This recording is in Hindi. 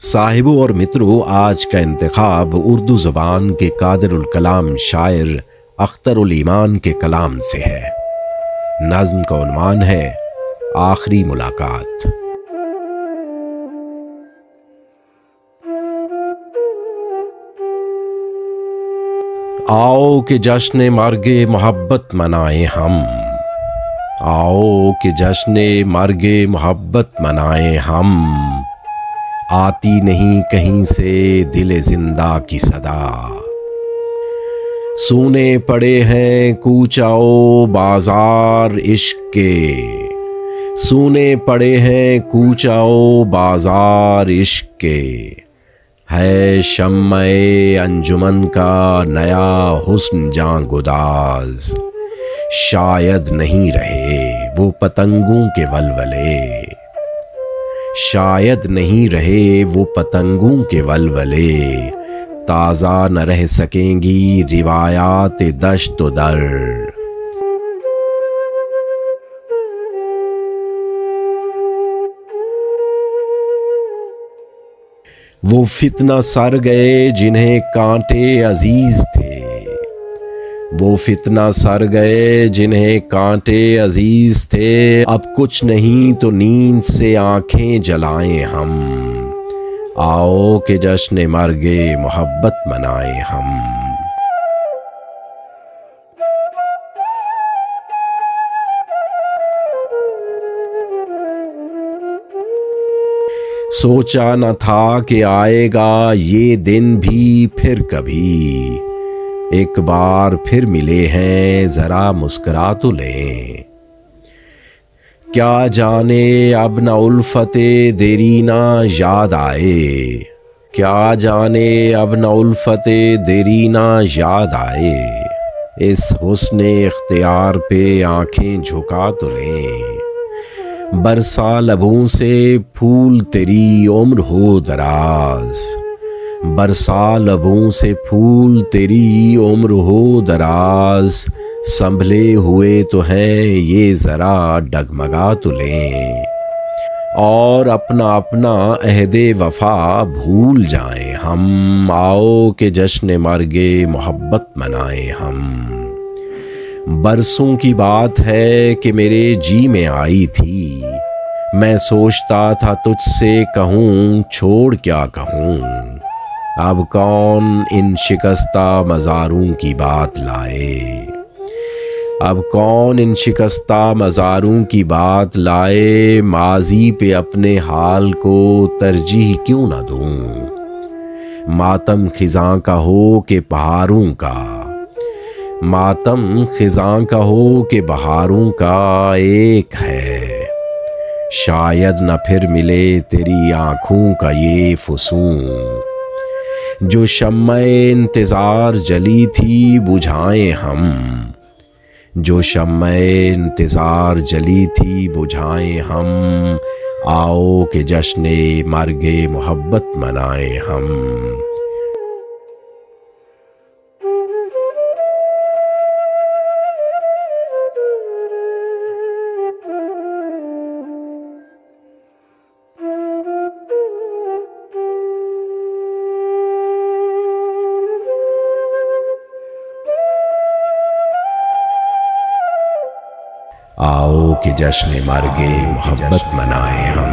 साहिबों और मित्रों, आज का इंतखाब उर्दू ज़बान के कादिरुल कलाम शायर अख्तरुल ईमान के कलाम से है। नज़्म का उन्वान है आखिरी मुलाकात। आओ कि जश्न मर्गे मोहब्बत मनाएं हम, आओ कि जश्न मर्गे मोहब्बत मनाएं हम। आती नहीं कहीं से दिल जिंदा की सदा, सूने पड़े हैं कूचाओ बाजार इश्क के, सूने पड़े हैं कूचाओ बाजार इश्क के। है शम्मे अंजुमन का नया हुस्न जां गुदाज, शायद नहीं रहे वो पतंगों के वलवले, शायद नहीं रहे वो पतंगों के वलवले। ताज़ा न रह सकेंगी रिवायात दश्त दर, वो फितना सर गए जिन्हें कांटे अजीज थे, वो फितना सर गए जिन्हें कांटे अजीज थे। अब कुछ नहीं तो नींद से आंखें जलाएं हम, आओ कि जश्न मर्गे मोहब्बत मनाएं हम। सोचा न था कि आएगा ये दिन भी फिर कभी, एक बार फिर मिले हैं जरा मुस्कुरा तो लें। क्या जाने अब न उल्फते देरीना याद आए, क्या जाने अब न उल्फते देरीना याद आए। इस हुस्ने इख्तियार पे आंखें झुका तो लें, बरसा लबों से फूल तेरी उम्र हो दराज, बरसा लबों से फूल तेरी उम्र हो दराज। संभले हुए तो हैं ये ज़रा डगमगा तो लें, और अपना अपना अहदे वफा भूल जाएं हम। आओ कि जश्न मर्गे मोहब्बत मनाएं हम। बरसों की बात है कि मेरे जी में आई थी, मैं सोचता था तुझसे कहूँ छोड़ क्या कहूँ। अब कौन इन शिकस्ता मज़ारों की बात लाए, अब कौन इन शिकस्ता मज़ारों की बात लाए। माजी पे अपने हाल को तरजीह क्यों न दूँ, मातम खिज़ां का हो के बहारों का, मातम खिज़ां का हो के बहारों का एक है। शायद न फिर मिले तेरी आँखों का ये फुसूं, जो शम्मे इंतज़ार जली थी बुझाएं हम, जो शम्मे इंतज़ार जली थी बुझाएं हम। आओ कि जश्न मर्गे मोहब्बत मनाएं हम। आओ कि जश्न मर्गे मोहब्बत मनाएं हम।